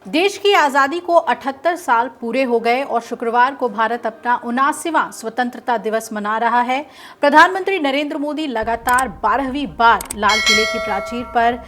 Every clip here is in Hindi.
देश की आजादी को 78 साल पूरे हो गए और शुक्रवार को भारत अपना 79वां स्वतंत्रता दिवस मना रहा है। प्रधानमंत्री नरेंद्र मोदी लगातार 12वीं बार लाल किले की प्राचीर पर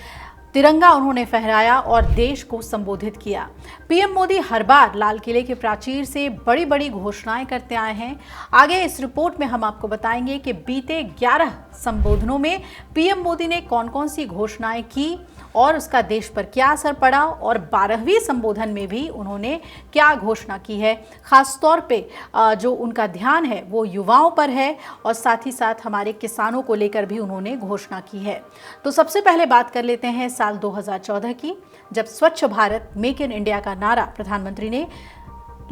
तिरंगा उन्होंने फहराया और देश को संबोधित किया। पीएम मोदी हर बार लाल किले के प्राचीर से बड़ी बड़ी घोषणाएं करते आए हैं। आगे इस रिपोर्ट में हम आपको बताएंगे कि बीते 11 संबोधनों में पीएम मोदी ने कौन कौन सी घोषणाएं की और उसका देश पर क्या असर पड़ा और 12वीं संबोधन में भी उन्होंने क्या घोषणा की है। खास तौर पे जो उनका ध्यान है वो युवाओं पर है और साथ ही साथ हमारे किसानों को लेकर भी उन्होंने घोषणा की है। तो सबसे पहले बात कर लेते हैं साल 2014 की, जब स्वच्छ भारत मेक इन इंडिया का नारा प्रधानमंत्री ने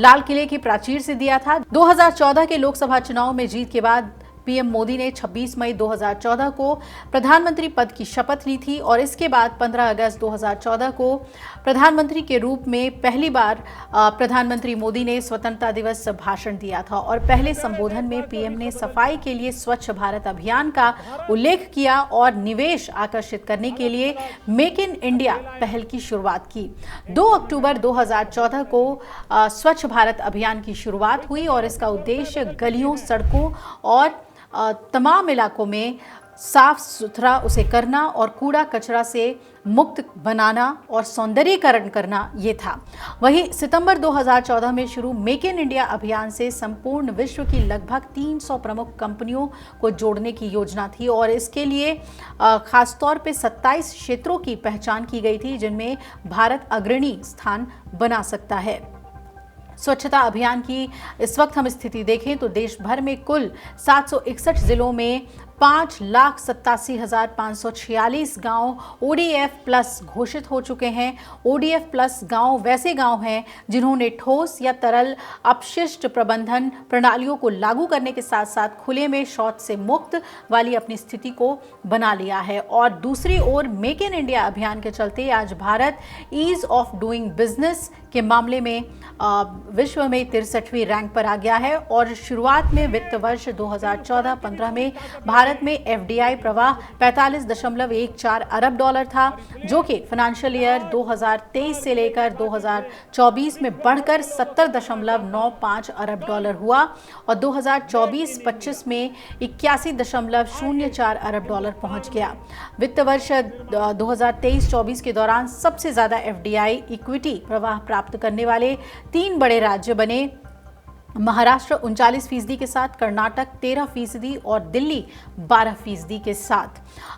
लाल किले की प्राचीर से दिया था। 2014 के लोकसभा चुनाव में जीत के बाद पीएम मोदी ने 26 मई 2014 को प्रधानमंत्री पद की शपथ ली थी और इसके बाद 15 अगस्त 2014 को प्रधानमंत्री के रूप में पहली बार प्रधानमंत्री मोदी ने स्वतंत्रता दिवस भाषण दिया था और पहले संबोधन में पीएम ने सफाई के लिए स्वच्छ भारत अभियान का उल्लेख किया और निवेश आकर्षित करने के लिए मेक इन इंडिया पहल की शुरुआत की। 2 अक्टूबर 2014 को स्वच्छ भारत अभियान की शुरुआत हुई और इसका उद्देश्य गलियों, सड़कों और तमाम इलाकों में साफ सुथरा उसे करना और कूड़ा कचरा से मुक्त बनाना और सौंदर्यीकरण करना ये था। वहीं सितंबर 2014 में शुरू मेक इन इंडिया अभियान से संपूर्ण विश्व की लगभग 300 प्रमुख कंपनियों को जोड़ने की योजना थी और इसके लिए खासतौर पे 27 क्षेत्रों की पहचान की गई थी जिनमें भारत अग्रणी स्थान बना सकता है। स्वच्छता अभियान की इस वक्त हम स्थिति देखें तो देश भर में कुल 761 जिलों में 5,87,546 गांव ODF प्लस घोषित हो चुके हैं। ODF प्लस गांव वैसे गांव हैं जिन्होंने ठोस या तरल अपशिष्ट प्रबंधन प्रणालियों को लागू करने के साथ साथ खुले में शौच से मुक्त वाली अपनी स्थिति को बना लिया है। और दूसरी ओर मेक इन इंडिया अभियान के चलते आज Bharat ease of doing business के मामले में विश्व में 63वीं रैंक पर आ गया है और शुरुआत में वित्त वर्ष 2014-15 में भारत में FDI प्रवाह 45.14 अरब डॉलर था, जो कि फाइनेंशियल ईयर 2023 से लेकर 2024 में बढ़कर 70.95 अरब डॉलर हुआ और 2024-25 में 81.04 अरब डॉलर पहुंच गया। वित्त वर्ष 2023-24 के दौरान सबसे ज्यादा FDI इक्विटी प्रवाह प्राप्त करने वाले 3 बड़े राज्य बने। महाराष्ट्र 39% के साथ, कर्नाटक 13% और दिल्ली 12% के साथ।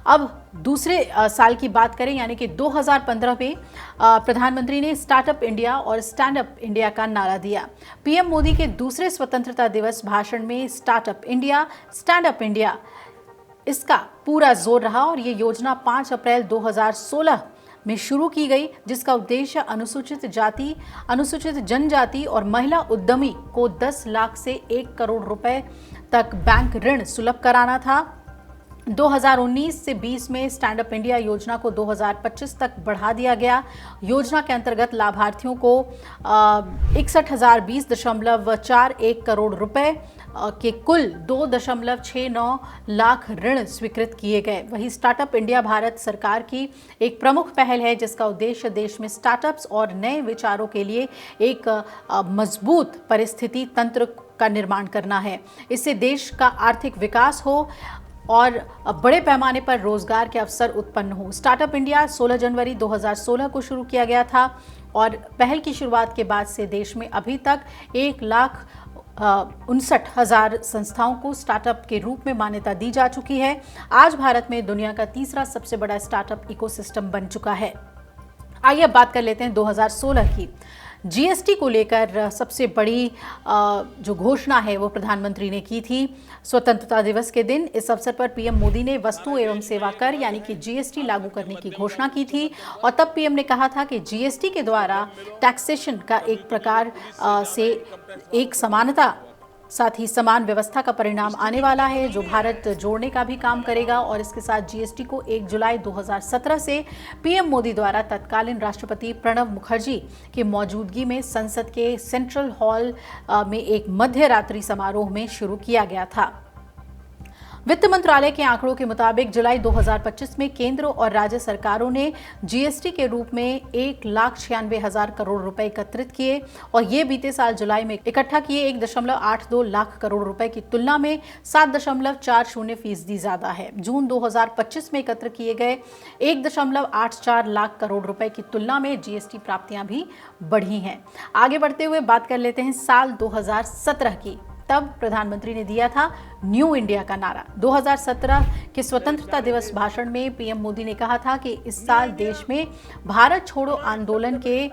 अब दूसरे साल की बात करें यानी कि 2015 में प्रधानमंत्री ने स्टार्टअप इंडिया और स्टैंड अप इंडिया का नारा दिया। पीएम मोदी के दूसरे स्वतंत्रता दिवस भाषण में startup India, stand up India इसका पूरा जोर रहा और ये योजना 5 अप्रैल 2016 में शुरू की गई, जिसका उद्देश्य अनुसूचित जाति, अनुसूचित जनजाति और महिला उद्यमी को 10 लाख से 1 करोड़ रुपए तक बैंक ऋण सुलभ कराना था। 2019 से 20 में स्टैंड अप इंडिया योजना को 2025 तक बढ़ा दिया गया। योजना के अंतर्गत लाभार्थियों को 61,020.41 करोड़ रुपए के कुल 2.69 लाख ऋण स्वीकृत किए गए। वहीं स्टार्टअप इंडिया भारत सरकार की एक प्रमुख पहल है जिसका उद्देश्य देश में स्टार्टअप्स और नए विचारों के लिए एक मजबूत परिस्थिति तंत्र का निर्माण करना है। इससे देश का आर्थिक विकास हो और बड़े पैमाने पर रोजगार के अवसर उत्पन्न हो। स्टार्टअप इंडिया 16 जनवरी 2016 को शुरू किया गया था और पहल की शुरुआत के बाद से देश में अभी तक 1,59,000 संस्थाओं को स्टार्टअप के रूप में मान्यता दी जा चुकी है। आज भारत में दुनिया का तीसरा सबसे बड़ा स्टार्टअप इकोसिस्टम बन चुका है। आइए अब बात कर लेते हैं 2016 की। GST को लेकर सबसे बड़ी जो घोषणा है वो प्रधानमंत्री ने की थी स्वतंत्रता दिवस के दिन। इस अवसर पर पीएम मोदी ने वस्तु एवं सेवा कर यानी कि GST लागू करने की घोषणा की थी और तब पीएम ने कहा था कि GST के द्वारा टैक्सेशन का एक प्रकार से एक समानता साथ ही समान व्यवस्था का परिणाम आने वाला है जो भारत जोड़ने का भी काम करेगा। और इसके साथ GST को 1 जुलाई 2017 से पीएम मोदी द्वारा तत्कालीन राष्ट्रपति प्रणब मुखर्जी की मौजूदगी में संसद के सेंट्रल हॉल में एक मध्य रात्रि समारोह में शुरू किया गया था। वित्त मंत्रालय के आंकड़ों के मुताबिक जुलाई 2025 में केंद्र और राज्य सरकारों ने जीएसटी के रूप में 1,96,000 करोड़ रुपए एकत्रित किए और ये बीते साल जुलाई में इकट्ठा किए 1.82 लाख करोड़ रुपए की तुलना में 7.40% ज्यादा है। जून 2025 में एकत्र किए गए 1.84 लाख करोड़ रुपए की तुलना में जीएसटी प्राप्तियां भी बढ़ी हैं। आगे बढ़ते हुए बात कर लेते हैं साल 2017 की। तब प्रधानमंत्री ने दिया था न्यू इंडिया का नारा। 2017 के स्वतंत्रता दिवस भाषण में पीएम मोदी ने कहा था कि इस साल देश में भारत छोड़ो आंदोलन के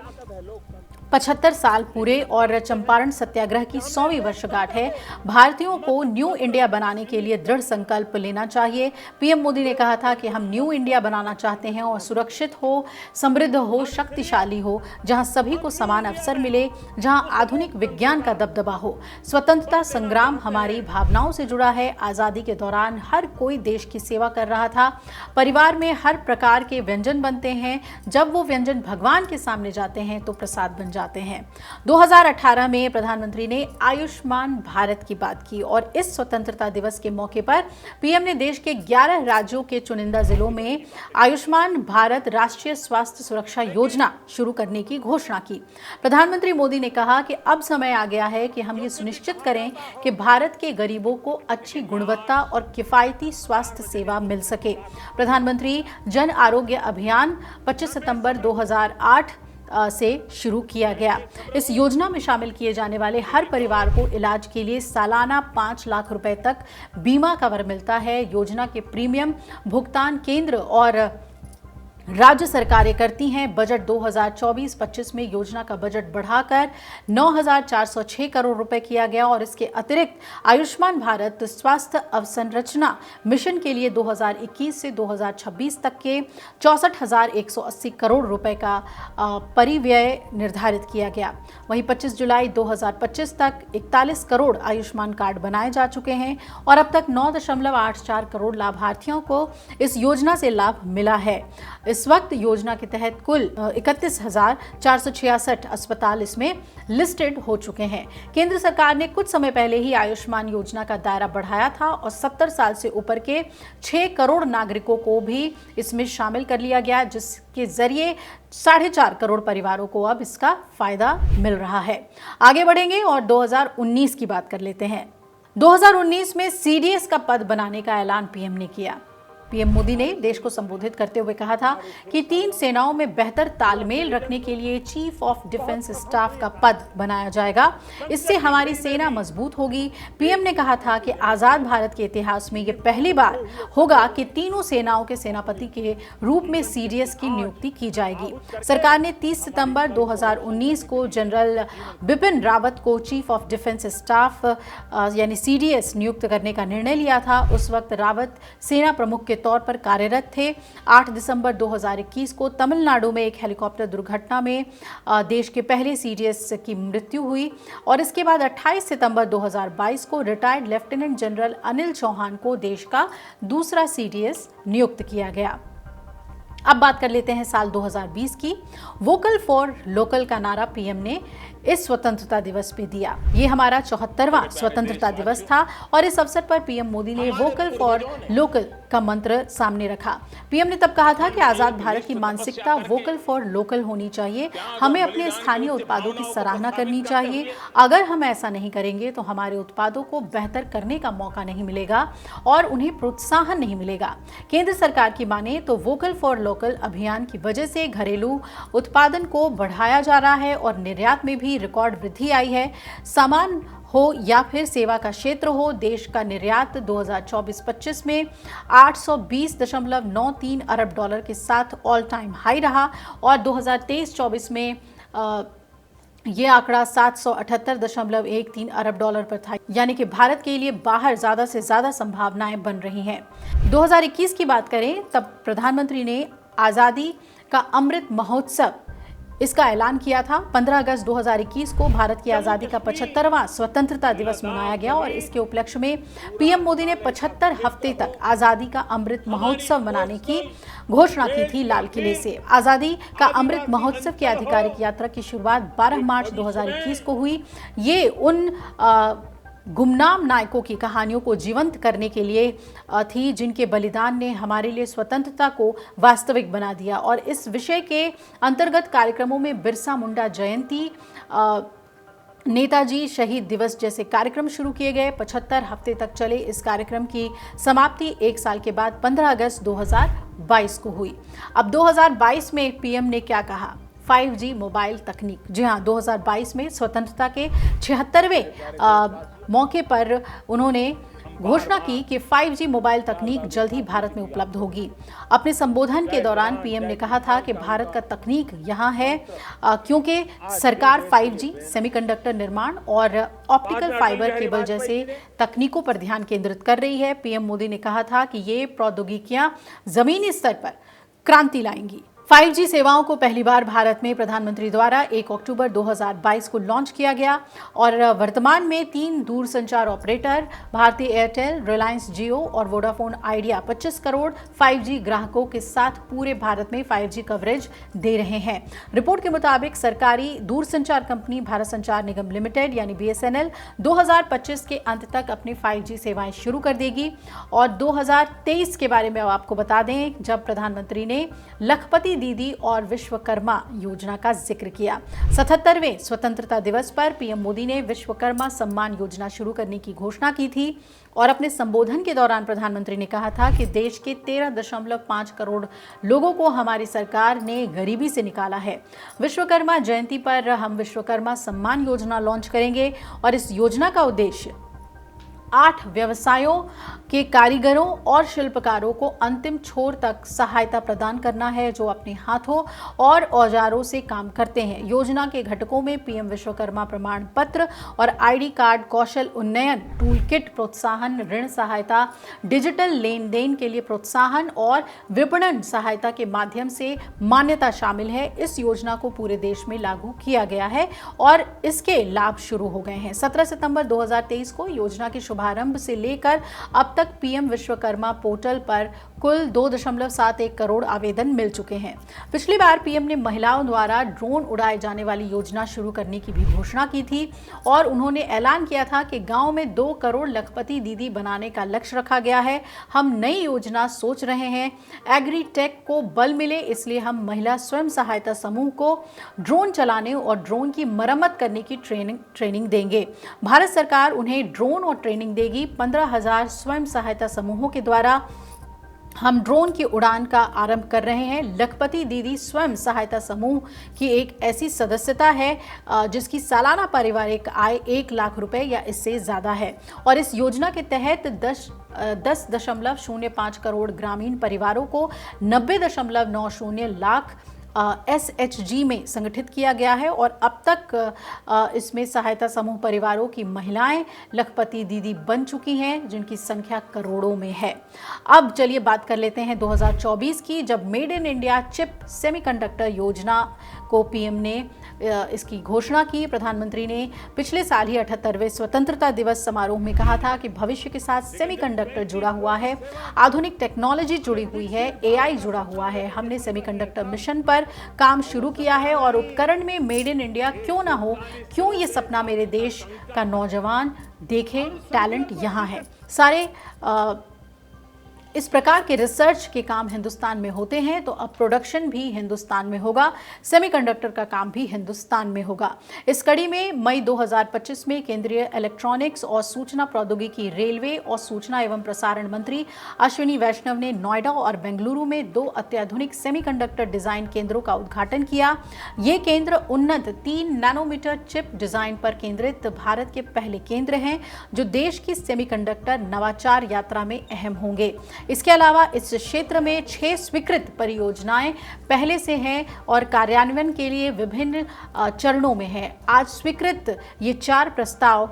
75 साल पूरे और चंपारण सत्याग्रह की 100वीं वर्षगांठ है। भारतीयों को न्यू इंडिया बनाने के लिए दृढ़ संकल्प लेना चाहिए। पीएम मोदी ने कहा था कि हम न्यू इंडिया बनाना चाहते हैं और सुरक्षित हो, समृद्ध हो, शक्तिशाली हो, जहां सभी को समान अवसर मिले, जहां आधुनिक विज्ञान का दबदबा हो। स्वतंत्रता संग्राम हमारी भावनाओं से जुड़ा है। आजादी के दौरान हर कोई देश की सेवा कर रहा था। परिवार में हर प्रकार के व्यंजन बनते हैं। जब वो व्यंजन भगवान के सामने जाते हैं तो प्रसाद बन जाते हैं। 2018 में प्रधानमंत्री ने आयुष्मान भारत की बात की और इस स्वतंत्रता दिवस के मौके पर पीएम ने देश के 11 राज्यों के चुनिंदा जिलों में आयुष्मान भारत राष्ट्रीय स्वास्थ्य सुरक्षा योजना शुरू करने की घोषणा की। प्रधानमंत्री मोदी ने कहा कि अब समय आ गया है कि हम ये सुनिश्चित करें कि भारत के गरीबों को अच्छी गुणवत्ता और किफायती स्वास्थ्य सेवा मिल सके। प्रधानमंत्री जन आरोग्य अभियान 25 सितंबर 2008 से शुरू किया गया। इस योजना में शामिल किए जाने वाले हर परिवार को इलाज के लिए सालाना 5 लाख रुपए तक बीमा कवर मिलता है। योजना के प्रीमियम भुगतान केंद्र और राज्य सरकारें करती हैं। बजट 2024-25 में योजना का बजट बढ़ाकर 9,406 करोड़ रुपए किया गया और इसके अतिरिक्त आयुष्मान भारत स्वास्थ्य अवसंरचना मिशन के लिए 2021 से 2026 तक के 64,180 करोड़ रुपए का परिव्यय निर्धारित किया गया। वहीं 25 जुलाई 2025 तक 41 करोड़ आयुष्मान कार्ड बनाए जा चुके हैं और अब तक 9.84 करोड़ लाभार्थियों को इस योजना से लाभ मिला है। इस वक्त योजना के तहत कुल 31,466 अस्पताल इसमें लिस्टेड हो चुके हैं। केंद्र सरकार ने कुछ समय पहले ही आयुष्मान योजना का दायरा बढ़ाया था और 70 साल से ऊपर के 6 करोड़ नागरिकों को भी इसमें शामिल कर लिया गया, जिसके जरिए 4.5 करोड़ परिवारों को अब इसका फायदा मिल रहा है। आगे बढ़ेंगे और 2019 की बात कर लेते हैं। 2019 में सीडीएस का पद बनाने का ऐलान पीएम ने किया। पीएम मोदी ने देश को संबोधित करते हुए कहा था कि 3 सेनाओं में बेहतर तालमेल रखने के लिए चीफ ऑफ डिफेंस स्टाफ का पद बनाया जाएगा। इससे हमारी सेना मजबूत होगी। पीएम ने कहा था कि आजाद भारत के इतिहास में यह पहली बार होगा कि तीनों सेनाओं के सेनापति के रूप में सीडीएस की नियुक्ति की जाएगी। सरकार ने 30 सितंबर 2019 को जनरल बिपिन रावत को चीफ ऑफ डिफेंस स्टाफ यानी सीडीएस नियुक्त करने का निर्णय लिया था। उस वक्त रावत सेना प्रमुख के तौर पर कार्यरत थे। 8 दिसंबर 2021 को तमिलनाडु में एक हेलीकॉप्टर दुर्घटना में देश के पहले सीडीएस की मृत्यु हुई और इसके बाद 28 सितंबर 2022 को retired lieutenant general Anil Chauhan को देश का दूसरा सीडीएस नियुक्त किया गया। अब बात कर लेते हैं साल 2020 की। वोकल फॉर लोकल का नारा पीएम ने इस स्वतंत्रता दिवस पे दिया। ये हमारा 74वां स्वतंत्रता दिवस था और इस अवसर पर पीएम मोदी ने वोकल फॉर लोकल का मंत्र सामने रखा। पीएम ने तब कहा था कि आजाद भारत की मानसिकता वोकल फॉर लोकल होनी चाहिए। हमें अपने स्थानीय उत्पादों की सराहना करनी चाहिए। अगर हम ऐसा नहीं करेंगे तो हमारे उत्पादों को बेहतर करने का मौका नहीं मिलेगा और उन्हें प्रोत्साहन नहीं मिलेगा। केंद्र सरकार की माने तो वोकल फॉर लोकल अभियान की वजह से घरेलू उत्पादन को बढ़ाया जा रहा है और निर्यात में भी रिकॉर्ड वृद्धि आई है। सामान हो या फिर सेवा का क्षेत्र हो, देश का निर्यात 2024-25 में 820.93 अरब डॉलर के साथ ऑल टाइम हाई रहा और 2023-24 में ये आंकड़ा 778.13 अरब डॉलर पर था। यानी कि भारत के लिए बाहर ज्यादा से ज्यादा संभावनाएं बन रही हैं। 2021 की बात करें तब प्रधानमंत्री ने आजादी का अमृत महोत्सव इसका ऐलान किया था। 15 अगस्त 2021 को भारत की आज़ादी का 75वां स्वतंत्रता दिवस मनाया गया और इसके उपलक्ष्य में पीएम मोदी ने 75 हफ्ते तक आज़ादी का अमृत महोत्सव मनाने की घोषणा की थी लाल किले से। आज़ादी का अमृत महोत्सव की आधिकारिक यात्रा की शुरुआत 12 मार्च 2021 को हुई। ये उन गुमनाम नायकों की कहानियों को जीवंत करने के लिए थी, जिनके बलिदान ने हमारे लिए स्वतंत्रता को वास्तविक बना दिया। और इस विषय के अंतर्गत कार्यक्रमों में बिरसा मुंडा जयंती, नेताजी शहीद दिवस जैसे कार्यक्रम शुरू किए गए। 75 हफ्ते तक चले इस कार्यक्रम की समाप्ति 1 साल के बाद 15 अगस्त 2022 को हुई। अब 2022 में पीएम ने क्या कहा? 5G मोबाइल तकनीक। जी हाँ, 2022 में स्वतंत्रता के 76वें मौके पर उन्होंने घोषणा की कि 5G मोबाइल तकनीक जल्द ही भारत में उपलब्ध होगी। अपने संबोधन के दौरान पीएम ने कहा था कि भारत का तकनीक यहाँ है क्योंकि सरकार 5G, सेमीकंडक्टर निर्माण और ऑप्टिकल फाइबर केबल जैसे तकनीकों पर ध्यान केंद्रित कर रही है। पीएम मोदी ने कहा था कि ये प्रौद्योगिकियां जमीनी स्तर पर क्रांति लाएंगी। 5G सेवाओं को पहली बार भारत में प्रधानमंत्री द्वारा 1 अक्टूबर 2022 को लॉन्च किया गया और वर्तमान में 3 दूरसंचार ऑपरेटर भारती एयरटेल, रिलायंस जियो और वोडाफोन आइडिया 25 करोड़ 5G ग्राहकों के साथ पूरे भारत में 5G कवरेज दे रहे हैं। रिपोर्ट के मुताबिक सरकारी दूरसंचार कंपनी भारत संचार निगम लिमिटेड यानी BSNL 2025 के अंत तक अपनी 5G सेवाएं शुरू कर देगी। और 2023 के बारे में आपको बता दें, जब प्रधानमंत्री ने लखपति दीदी और विश्वकर्मा योजना का जिक्र किया। 77वें स्वतंत्रता दिवस पर पीएम मोदी ने विश्वकर्मा सम्मान योजना शुरू करने की घोषणा की थी और अपने संबोधन के दौरान प्रधानमंत्री ने कहा था कि देश के 13.5 करोड़ लोगों को हमारी सरकार ने गरीबी से निकाला है। विश्वकर्मा जयंती पर हम विश्वकर्मा सम्मान योजना लॉन्च करेंगे और इस योजना का उद्देश्य 8 व्यवसायों के कारीगरों और शिल्पकारों को अंतिम छोर तक सहायता प्रदान करना है, जो अपने हाथों और औजारों से काम करते हैं। योजना के घटकों में पीएम विश्वकर्मा प्रमाण पत्र और आईडी कार्ड, कौशल उन्नयन टूल किट, प्रोत्साहन, ऋण सहायता, डिजिटल लेन देन के लिए प्रोत्साहन और विपणन सहायता के माध्यम से मान्यता शामिल है। इस योजना को पूरे देश में लागू किया गया है और इसके लाभ शुरू हो गए हैं। 17 सितंबर 2023 को योजना के शुभारंभ से लेकर अब तक पीएम विश्वकर्मा पोर्टल पर कुल 2.71 करोड़ आवेदन मिल चुके हैं। पिछली बार पीएम ने महिलाओं द्वारा ड्रोन उड़ाए जाने वाली योजना शुरू करने की भी घोषणा की थी और उन्होंने ऐलान किया था कि गांव में 2 करोड़ लखपति दीदी बनाने का लक्ष्य रखा गया है। हम नई योजना सोच रहे हैं, एग्री टेक को बल मिले, इसलिए हम महिला स्वयं सहायता समूह को ड्रोन चलाने और ड्रोन की मरम्मत करने की ट्रेनिंग देंगे। भारत सरकार उन्हें ड्रोन और ट्रेनिंग देगी। 15,000 स्वयं सहायता समूहों के द्वारा हम ड्रोन की उड़ान का आरंभ कर रहे हैं। लखपति दीदी स्वयं सहायता समूह की एक ऐसी सदस्यता है जिसकी सालाना पारिवारिक आय 1 लाख रुपए या इससे ज़्यादा है और इस योजना के तहत 10.05 करोड़ ग्रामीण परिवारों को 90.90 लाख SHG में संगठित किया गया है और अब तक इसमें सहायता समूह परिवारों की महिलाएं लखपति दीदी बन चुकी हैं, जिनकी संख्या करोड़ों में है। अब चलिए बात कर लेते हैं 2024 की, जब made in India chip semiconductor योजना को पीएम ने इसकी घोषणा की। प्रधानमंत्री ने पिछले साल ही 78वें स्वतंत्रता दिवस समारोह में कहा था कि भविष्य के साथ सेमीकंडक्टर जुड़ा हुआ है, आधुनिक टेक्नोलॉजी जुड़ी हुई है, AI जुड़ा हुआ है। हमने सेमीकंडक्टर मिशन पर काम शुरू किया है और उपकरण में मेड इन इंडिया क्यों ना हो, क्यों ये सपना मेरे देश का नौजवान देखे, टैलेंट यहाँ है। सारे इस प्रकार के रिसर्च के काम हिंदुस्तान में होते हैं तो अब प्रोडक्शन भी हिंदुस्तान में होगा, सेमीकंडक्टर का काम भी हिंदुस्तान में होगा। इस कड़ी में मई 2025 में केंद्रीय इलेक्ट्रॉनिक्स और सूचना प्रौद्योगिकी, रेलवे और सूचना एवं प्रसारण मंत्री अश्विनी वैष्णव ने नोएडा और बेंगलुरु में 2 अत्याधुनिक सेमीकंडक्टर डिजाइन केंद्रों का उद्घाटन किया। ये केंद्र उन्नत 3 नैनोमीटर चिप डिजाइन पर केंद्रित भारत के पहले केंद्र हैं जो देश की सेमीकंडक्टर नवाचार यात्रा में अहम होंगे। इसके अलावा इस क्षेत्र में 6 स्वीकृत परियोजनाएं पहले से हैं और कार्यान्वयन के लिए विभिन्न चरणों में है। आज स्वीकृत ये 4 प्रस्ताव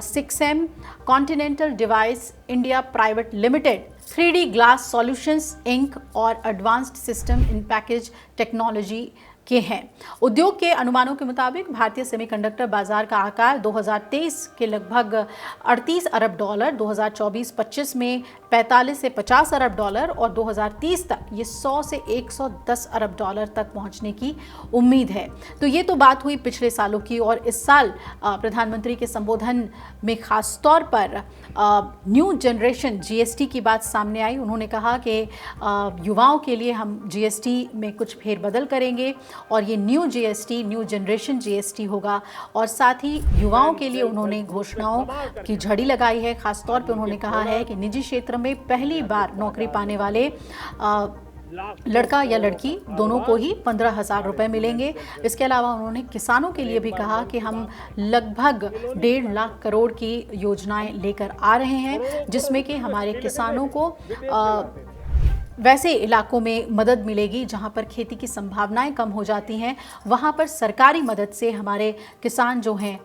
6M continental device India private limited, 3D glass solutions inc और advanced system in package technology के हैं। उद्योग के अनुमानों के मुताबिक भारतीय सेमीकंडक्टर बाजार का आकार 2023 के लगभग 38 अरब डॉलर, 2024-25 में 45 से 50 अरब डॉलर और 2030 तक ये 100 से 110 अरब डॉलर तक पहुंचने की उम्मीद है। तो ये तो बात हुई पिछले सालों की, और इस साल प्रधानमंत्री के संबोधन में खास तौर पर न्यू जनरेशन जीएसटी की बात सामने आई। उन्होंने कहा कि युवाओं के लिए हम जीएसटी में कुछ फेरबदल करेंगे और ये new GST new generation GST होगा, और साथ ही युवाओं के लिए उन्होंने घोषणाओं की झड़ी लगाई है। खास तौर पे उन्होंने कहा है कि निजी क्षेत्र में पहली बार नौकरी पाने वाले लड़का या लड़की दोनों को ही 15,000 रुपये मिलेंगे। इसके अलावा उन्होंने किसानों के लिए भी कहा कि हम लगभग 1.5 लाख करोड़ की योजनाएं लेकर आ रहे हैं, जिसमें कि हमारे किसानों को वैसे इलाकों में मदद मिलेगी जहां पर खेती की संभावनाएं कम हो जाती हैं, वहां पर सरकारी मदद से हमारे किसान जो हैं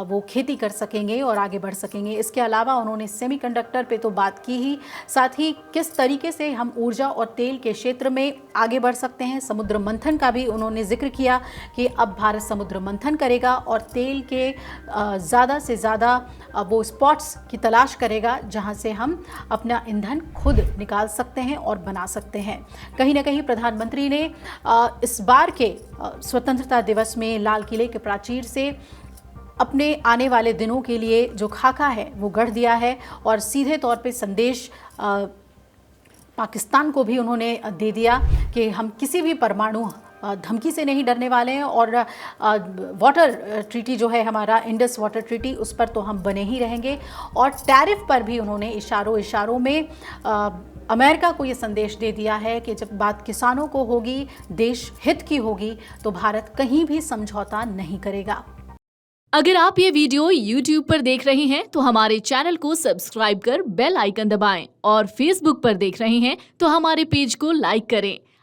वो खेती कर सकेंगे और आगे बढ़ सकेंगे। इसके अलावा उन्होंने सेमीकंडक्टर पे तो बात की ही, साथ ही किस तरीके से हम ऊर्जा और तेल के क्षेत्र में आगे बढ़ सकते हैं। समुद्र मंथन का भी उन्होंने जिक्र किया कि अब भारत समुद्र मंथन करेगा और तेल के ज़्यादा से ज़्यादा वो स्पॉट्स की तलाश करेगा जहां से हम अपना ईंधन खुद निकाल सकते हैं और बना सकते हैं। कहीं ना कहीं प्रधानमंत्री ने इस बार के स्वतंत्रता दिवस में लाल किले के प्राचीर से अपने आने वाले दिनों के लिए जो खाका है वो गढ़ दिया है, और सीधे तौर पे संदेश पाकिस्तान को भी उन्होंने दे दिया कि हम किसी भी परमाणु धमकी से नहीं डरने वाले हैं, और वाटर ट्रीटी जो है हमारा इंडस वाटर ट्रीटी, उस पर तो हम बने ही रहेंगे। और टैरिफ पर भी उन्होंने इशारों में अमेरिका को ये संदेश दे दिया है कि जब बात किसानों को होगी, देश हित की होगी, तो भारत कहीं भी समझौता नहीं करेगा। अगर आप ये वीडियो YouTube पर देख रहे हैं तो हमारे चैनल को सब्सक्राइब कर बेल आइकन दबाएं, और Facebook पर देख रहे हैं तो हमारे पेज को लाइक करें।